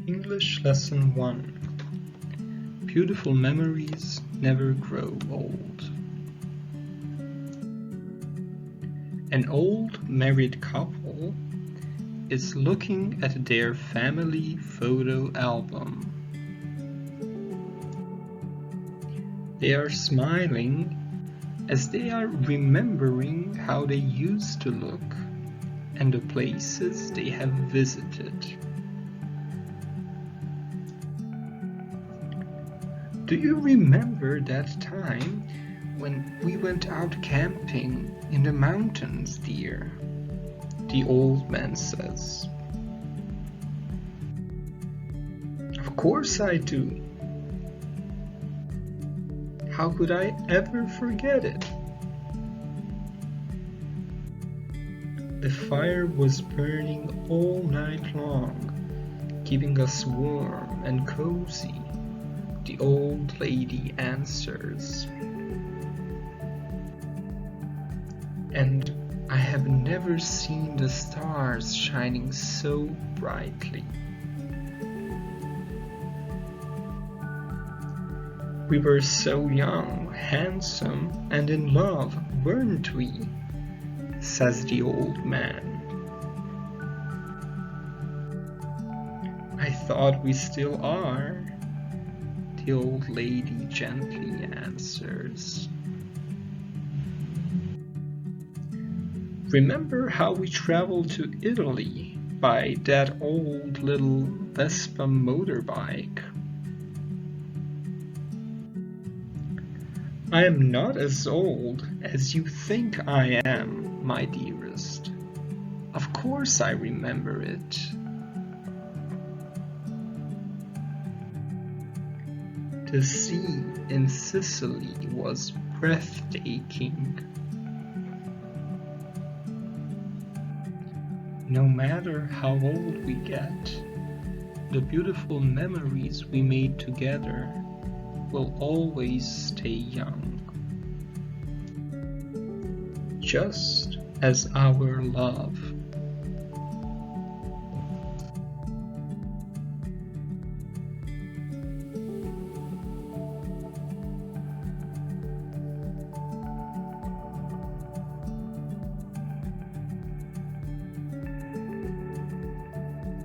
English Lesson 1. Beautiful memories never grow old. An old married couple is looking at their family photo album. They are smiling as they are remembering how they used to look and the places they have visited. Do you remember that time when we went out camping in the mountains, dear? The old man says. Of course I do. How could I ever forget it? The fire was burning all night long, keeping us warm and cozy, the old lady answers. And I have never seen the stars shining so brightly. We were so young, handsome, and in love, weren't we? Says the old man. I thought we still are, the old lady gently answers. Remember how we traveled to Italy by that old little Vespa motorbike? I am not as old as you think I am, my dearest. Of course I remember it. The sea in Sicily was breathtaking. No matter how old we get, the beautiful memories we made together will always stay young. Just as our love.